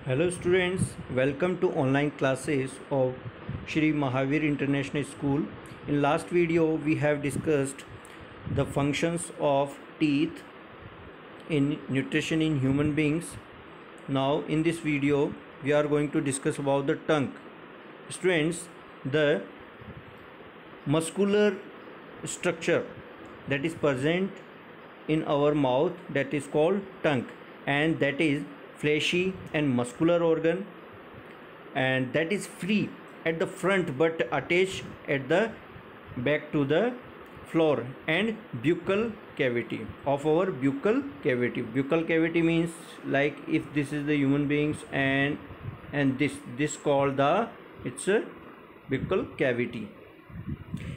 Hello students, welcome to online classes of Shri Mahavir International School. In last video we have discussed the functions of teeth in nutrition in human beings. Now in this video we are going to discuss about the tongue. Students, the muscular structure that is present in our mouth, that is called tongue, and that is fleshy and muscular organ, and that is free at the front but attached at the back to the floor and buccal cavity of our buccal cavity. Buccal cavity means like if this is the human beings and this called the it's a buccal cavity.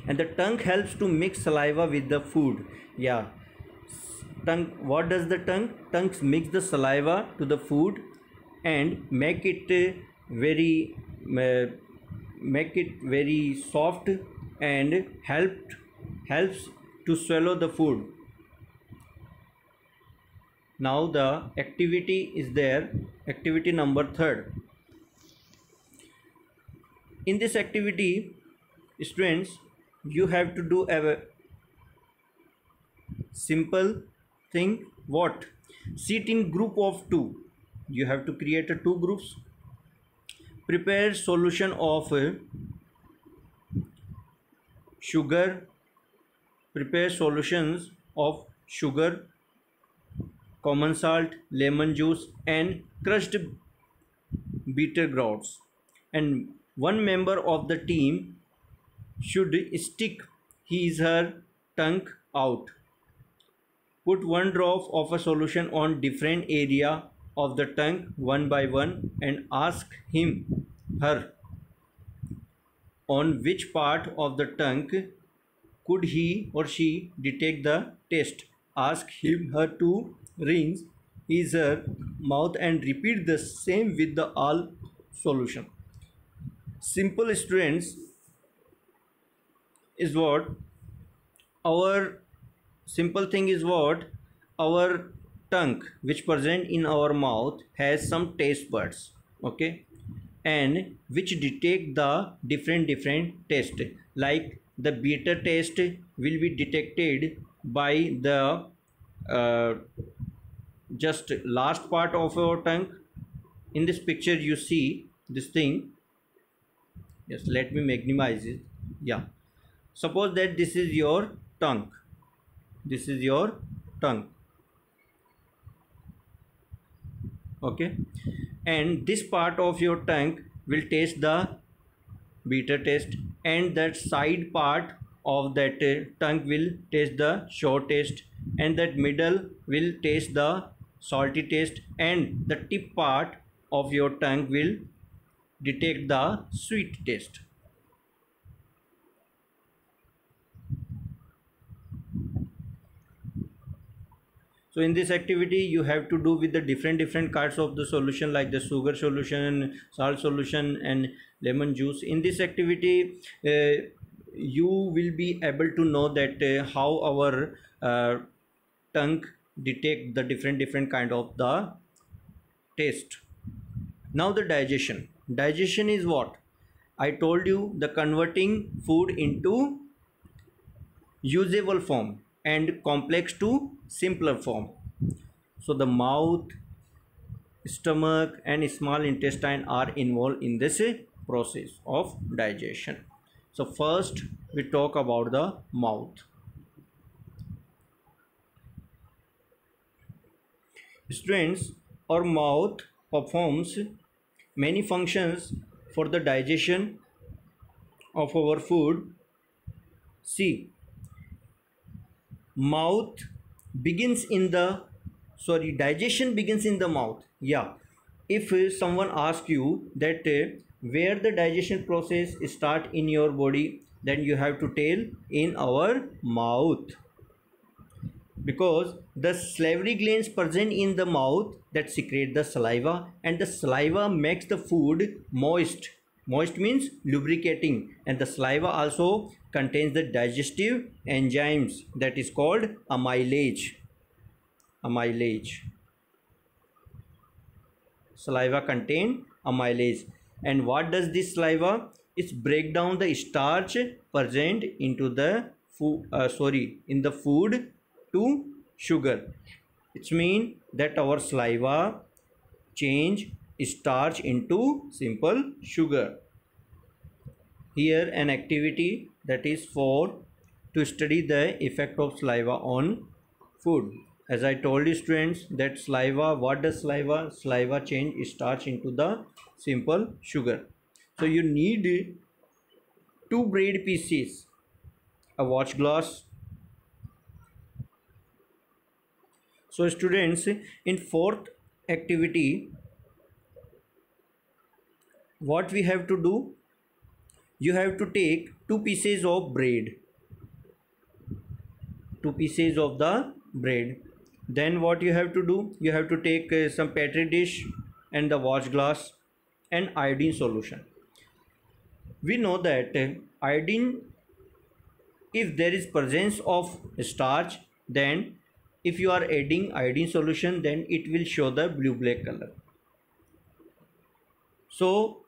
And the tongue helps to mix saliva with the food. Yeah, tongue, what does the tongue mix the saliva to the food and make it very soft and helps to swallow the food. Now the activity is there, activity number 3. In this activity, students, you have to do a simple thing. What? Sit in group of 2. You have to create a 2 groups. Prepare solution of sugar. Prepare solutions of sugar, common salt, lemon juice and crushed bitter grounds. And one member of the team should stick her tongue out. Put one drop of a solution on different area of the tongue one by one and ask her on which part of the tongue could he or she detect the taste. Ask her to rinse her mouth and repeat the same with the all solution. Simple, students, is what our simple thing is what our tongue which present in our mouth has some taste buds, okay, and which detect the different taste. Like the bitter taste will be detected by the just last part of our tongue. In this picture you see this thing. Yes, let me maximize it. Yeah, suppose that this is your tongue. This is your tongue, okay, and this part of your tongue will taste the bitter taste, and that side part of that tongue will taste the sour taste, and that middle will taste the salty taste, and the tip part of your tongue will detect the sweet taste. So in this activity you have to do with the different kinds of the solution, like the sugar solution, salt solution and lemon juice. In this activity you will be able to know that how our tongue detect the different kind of the taste. Now the digestion is what I told you, the converting food into usable form and complex to simpler form. So the mouth, stomach and small intestine are involved in this process of digestion. So first we talk about the mouth. Students, our mouth performs many functions for the digestion of our food. See, mouth begins in the digestion begins in the mouth. Yeah, if someone asks you that where the digestion process start in your body, then you have to tell in our mouth, because the salivary glands present in the mouth that secrete the saliva, and the saliva makes the food moist. Moist means lubricating, and the saliva also contains the digestive enzymes that is called amylase. saliva contain amylase. And what does this saliva? It break down the starch present into the food, in the food to sugar. It means that our saliva change starch into simple sugar. Here an activity that is for to study the effect of saliva on food. As I told you students that saliva, what does saliva? Saliva change starch into the simple sugar. So you need two bread pieces, a watch glass. So students, in fourth activity, what we have to do? You have to take two pieces of bread, two pieces of the bread. Then what you have to do? You have to take some petri dish and the watch glass and iodine solution. We know that iodine, if there is presence of starch, then if you are adding iodine solution, then it will show the blue black color. So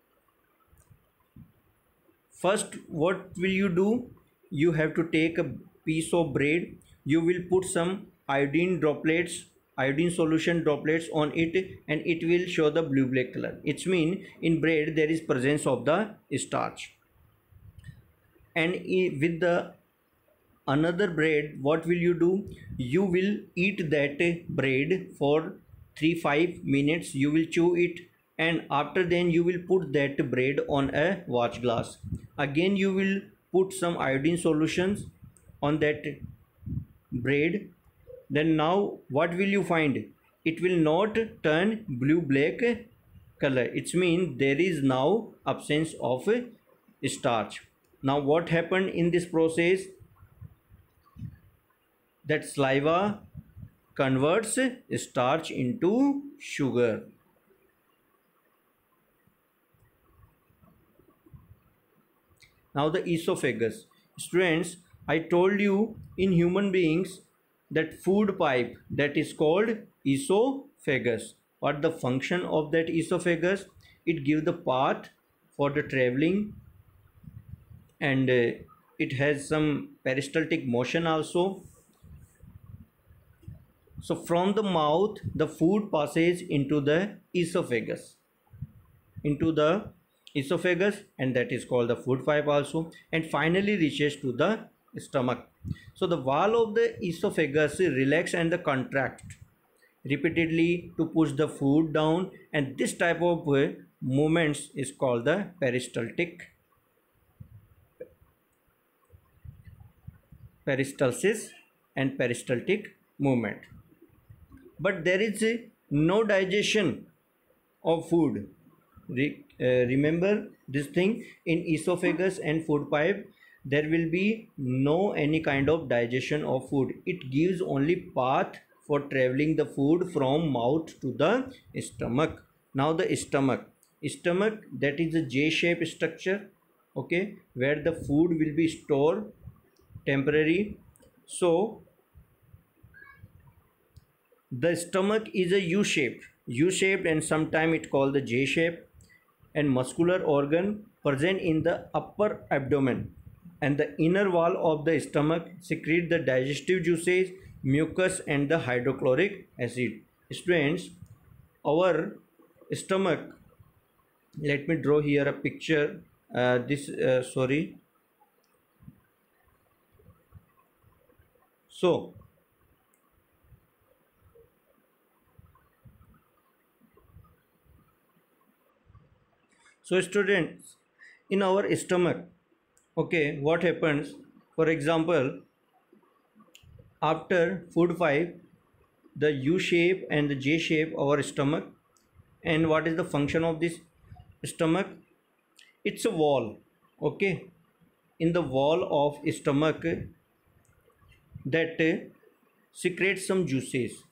first what will you do? You have to take a piece of bread, you will put some iodine droplets, iodine solution droplets on it, and it will show the blue black color. It means in bread there is presence of the starch. And with the another bread, what will you do? You will eat that bread for 3-5 minutes, you will chew it, and after then you will put that bread on a watch glass. Again you will put some iodine solutions on that bread. Then now what will you find? It will not turn blue black color. It means there is now absence of starch. Now what happened in this process? That saliva converts starch into sugar. Now the esophagus. Students, I told you in human beings that food pipe that is called esophagus. What the function of that esophagus? It gives the path for the traveling, and it has some peristaltic motion also. So from the mouth the food passes into the esophagus, and that is called the food pipe also, and finally reaches to the stomach. So the wall of the esophagus relax and the contract repeatedly to push the food down, and this type of movements is called the peristalsis and peristaltic movement. But there is no digestion of food. Remember this thing, in esophagus and food pipe there will be no any kind of digestion of food. It gives only path for traveling the food from mouth to the stomach. Now the stomach, that is a J-shaped structure, okay, where the food will be stored temporary. So the stomach is a U-shaped and sometimes it called the J-shape, and muscular organ present in the upper abdomen, and the inner wall of the stomach secrete the digestive juices, mucus and the hydrochloric acid. Students, our stomach, let me draw here a picture. So students, in our stomach, okay, what happens? For example, after food pipe, the U shape and the J shape our stomach, and what is the function of this stomach? It's a wall, okay. In the wall of stomach that secretes some juices,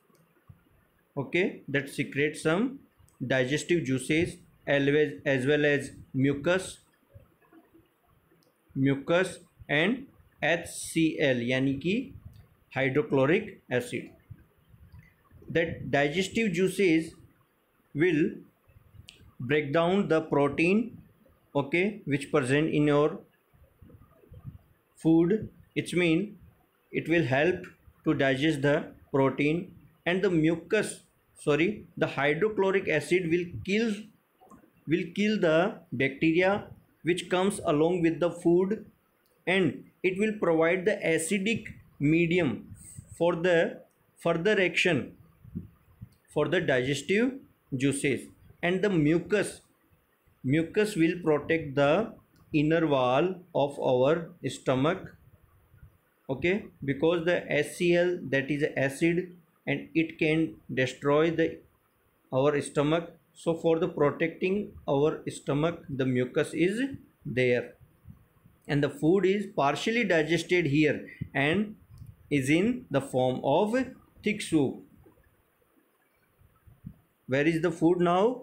okay, that secretes some digestive juices as well as mucus and HCl यानी कि hydrochloric acid. That digestive juices will break down the protein, okay, which present in your food. It means it will help to digest the protein. And the mucus, sorry, the hydrochloric acid will kill the bacteria which comes along with the food, and it will provide the acidic medium for the further action for the digestive juices. And the mucus will protect the inner wall of our stomach, okay, because the HCl, that is acid, and it can destroy the our stomach. So for the protecting our stomach, the mucus is there. And the food is partially digested here and is in the form of thick soup. Where is the food now?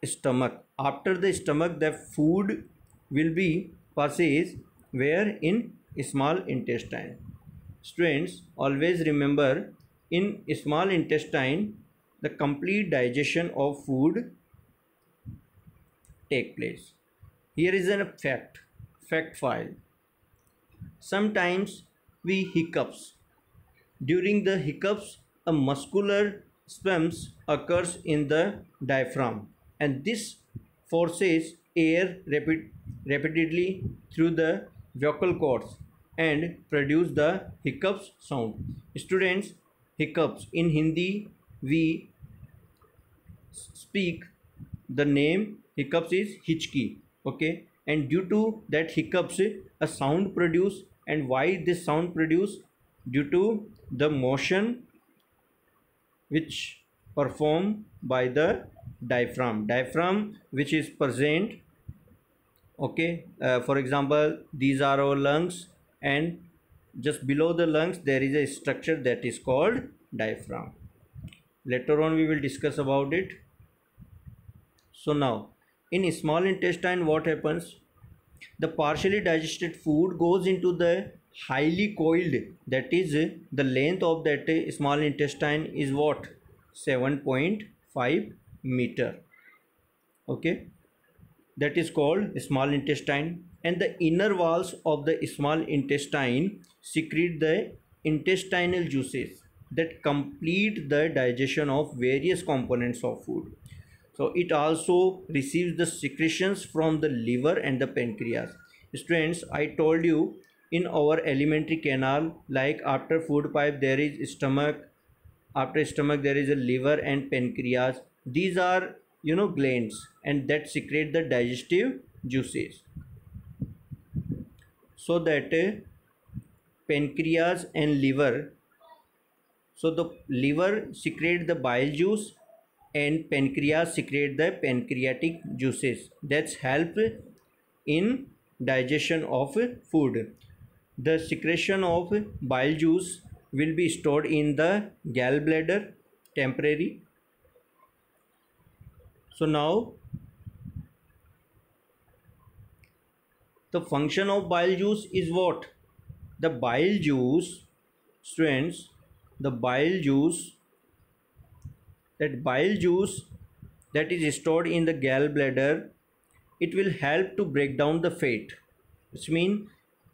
Stomach. After the stomach, the food will be passes where? In small intestine. Students, always remember, in small intestine the complete digestion of food take place. Here is a fact file. Sometimes we hiccups. During the hiccups, a muscular spasm occurs in the diaphragm, and this forces air repeatedly through the vocal cords and produce the hiccups sound. Students, hiccups in Hindi we speak, the name hiccups is hichki, okay, and due to that hiccups a sound produce. And why this sound produce? Due to the motion which performed by the diaphragm which is present, okay. For example, these are our lungs, and just below the lungs there is a structure that is called diaphragm. Later on we will discuss about it. So now, in small intestine what happens? The partially digested food goes into the highly coiled, that is the length of that small intestine is what? 7.5 meter, okay. That is called small intestine. And the inner walls of the small intestine secrete the intestinal juices that complete the digestion of various components of food. So it also receives the secretions from the liver and the pancreas. Students, I told you in our alimentary canal, like after food pipe there is stomach, after stomach there is a liver and pancreas. These are, glands, and that secrete the digestive juices. So that pancreas and liver, so the liver secrete the bile juice and pancreas secrete the pancreatic juices that help in digestion of food. The secretion of bile juice will be stored in the gallbladder temporary. So now the function of bile juice is what? The bile juice, students, the bile juice, that is stored in the gallbladder, it will help to break down the fat. Which means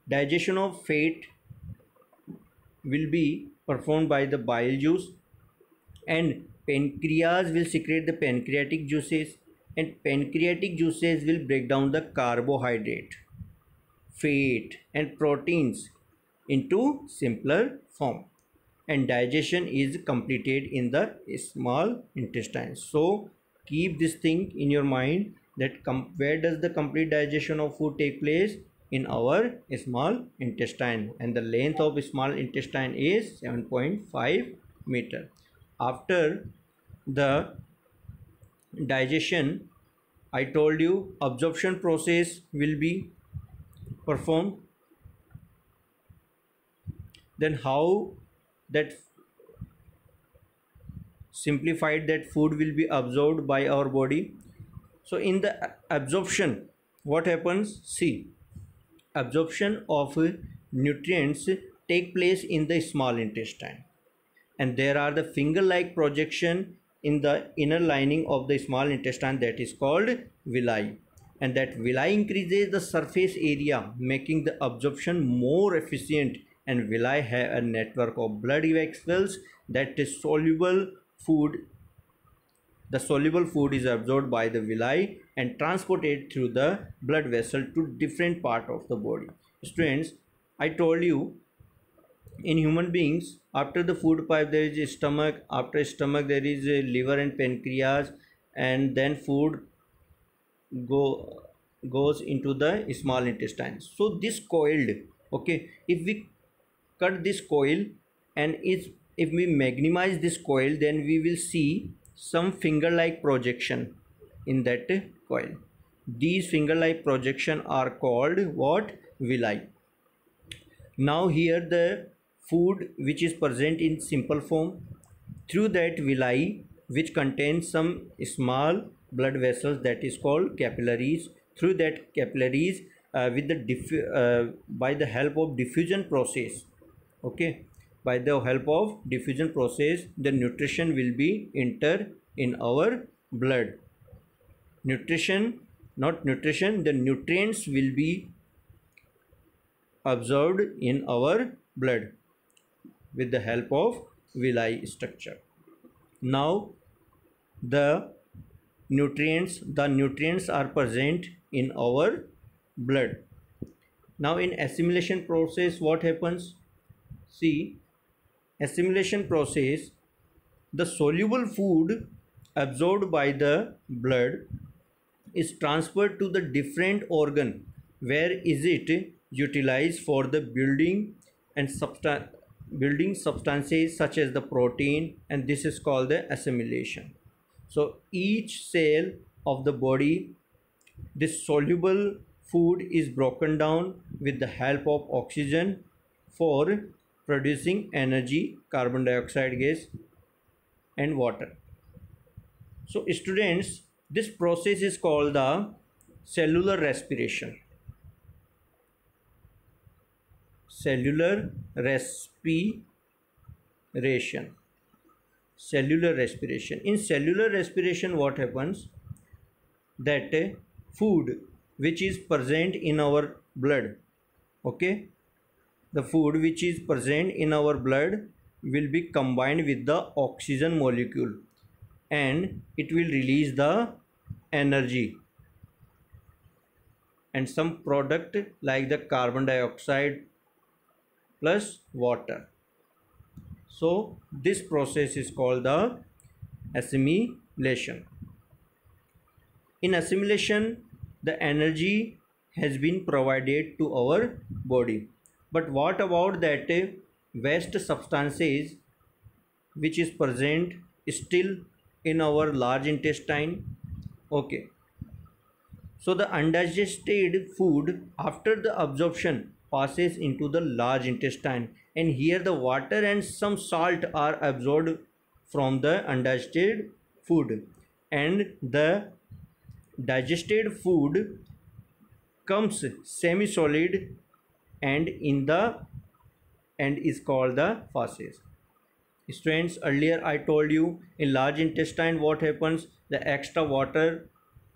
digestion of fat will be performed by the bile juice, and pancreas will secrete the pancreatic juices, and pancreatic juices will break down the carbohydrate, fat and proteins into simpler form, and digestion is completed in the small intestine. So keep this thing in your mind, that where does the complete digestion of food take place? In our small intestine, and the length of small intestine is 7.5 meter. After the digestion, I told you absorption process will be performed. Then how that simplified that food will be absorbed by our body? So in the absorption, what happens? See, absorption of nutrients take place in the small intestine, and there are the finger like projection in the inner lining of the small intestine, that is called villi, and that villi increases the surface area, making the absorption more efficient. And villi have a network of blood vessels that is soluble food. The soluble food is absorbed by the villi and transported through the blood vessel to different part of the body. Students, I told you, in human beings, after the food pipe there is a stomach, after stomach there is a liver and pancreas, and then food go goes into the small intestine. So this coiled, okay, if we cut this coil, and if we magnetize this coil, then we will see some finger like projection in that coil. These finger like projection are called what? Villi. Now here the food which is present in simple form, through that villi, which contains some small blood vessels, that is called capillaries. Through that capillaries, with the by the help of diffusion process, okay, by the help of diffusion process, the nutrition will be enter in our blood. Nutrition, not nutrition, the nutrients will be absorbed in our blood with the help of villi structure. Now the nutrients are present in our blood. Now in assimilation process, what happens? See, assimilation process, the soluble food absorbed by the blood is transferred to the different organ, where is it utilized for the building and building substances such as the protein, and this is called the assimilation. So each cell of the body, this soluble food is broken down with the help of oxygen for producing energy, carbon dioxide gas and water. So students, this process is called the cellular respiration. Cellular respiration. Cellular respiration. In cellular respiration, what happens? That food which is present in our blood, okay, the food which is present in our blood will be combined with the oxygen molecule, and it will release the energy and some product like the carbon dioxide plus water. So this process is called the assimilation. In assimilation, the energy has been provided to our body. But what about that waste substances which is present still in our large intestine? Okay. So the undigested food after the absorption passes into the large intestine, and here the water and some salt are absorbed from the undigested food, and the digested food comes semi-solid and in the and is called the feces. Students, earlier I told you in large intestine what happens, the extra water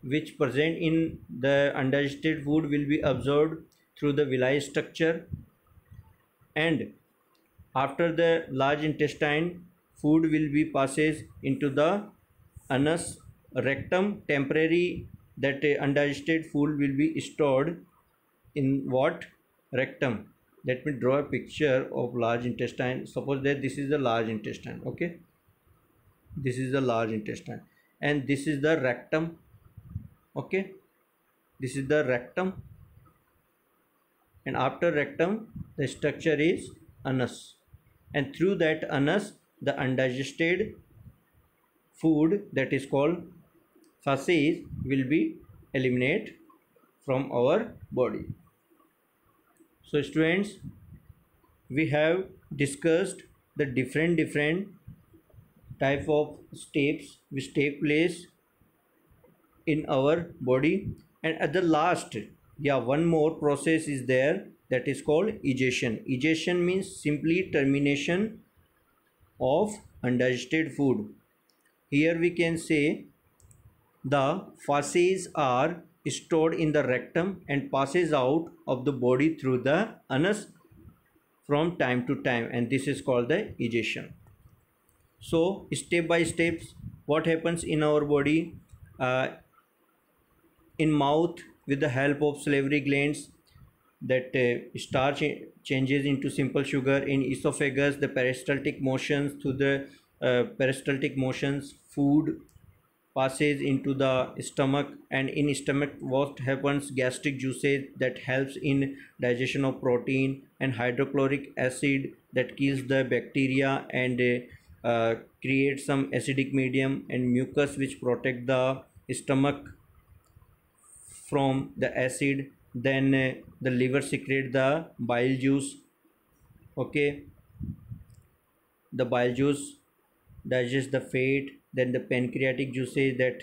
which present in the undigested food will be absorbed through the villi structure, and after the large intestine, food will be passes into the anus, rectum. Temporary, that undigested food will be stored in what? Rectum. Let me draw a picture of large intestine. Suppose that this is the large intestine, okay, this is the large intestine and this is the rectum, okay, this is the rectum, and after rectum the structure is anus, and through that anus the undigested food, that is called feces, will be eliminated from our body. So students, we have discussed the different type of steps which take place in our body, and at the last, one more process is there, that is called egestion. Egestion means simply termination of undigested food. Here we can say the feces are stored in the rectum and passes out of the body through the anus from time to time, and this is called the egestion. So step by steps, what happens in our body? In mouth, with the help of salivary glands, that starch changes into simple sugar. In esophagus, the peristaltic motions, through the peristaltic motions, food passes into the stomach, and in stomach what happens, gastric juices that helps in digestion of protein, and hydrochloric acid that kills the bacteria and creates some acidic medium, and mucus which protect the stomach from the acid. Then the liver secrete the bile juice. Okay, the bile juice digest the fat. Then the pancreatic juices that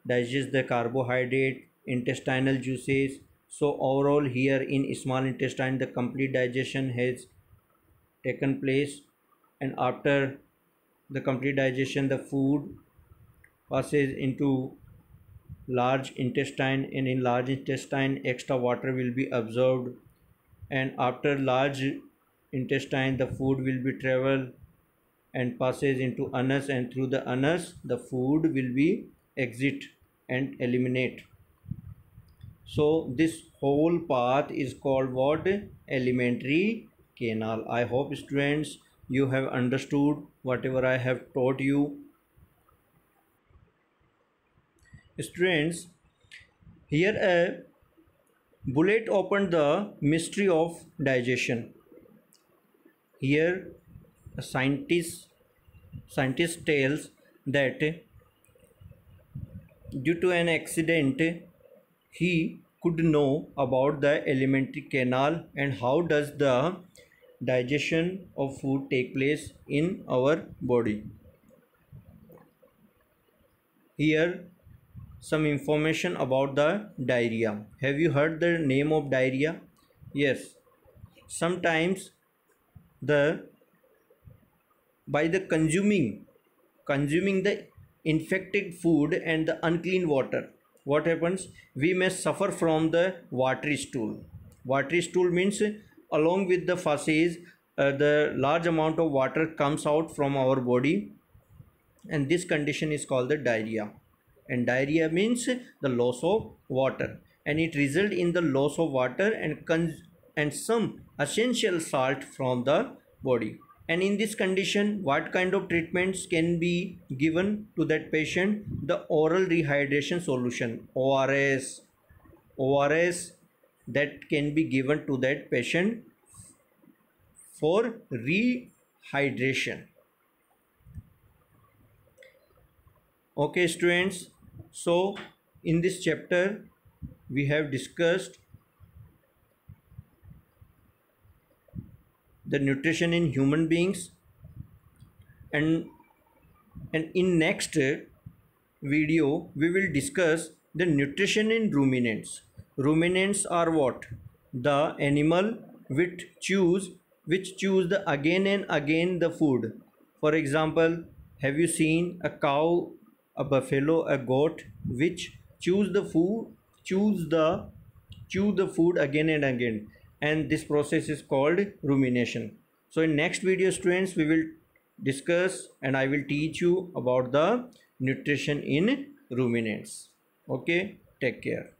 digest the carbohydrate, intestinal juices. So overall here in small intestine the complete digestion has taken place, and after the complete digestion the food passes into large intestine, and in large intestine extra water will be absorbed, and after large intestine the food will be travel and passes into anus, and through the anus the food will be exit and eliminate. So this whole path is called what? Alimentary canal. I hope students you have understood whatever I have taught you. Students, here a bullet opened the mystery of digestion. Here a scientist tells that due to an accident he could know about the alimentary canal and how does the digestion of food take place in our body. Here some information about the diarrhea. Have you heard the name of diarrhea? Yes. Sometimes the by the consuming the infected food and the unclean water, what happens, we may suffer from the watery stool. Watery stool means along with the feces the large amount of water comes out from our body, and this condition is called the diarrhea. And diarrhea means the loss of water, and it result in the loss of water and some essential salt from the body. And in this condition, what kind of treatments can be given to that patient? The oral rehydration solution, ORS that can be given to that patient for rehydration. Okay students, so in this chapter we have discussed the nutrition in human beings, and in next video we will discuss the nutrition in ruminants. Ruminants are what? The animal which choose the again and again the food. For example, have you seen a cow, a buffalo, a goat which choose the food again and again, and this process is called rumination. So in next video students we will discuss and I will teach you about the nutrition in ruminants. Okay, take care.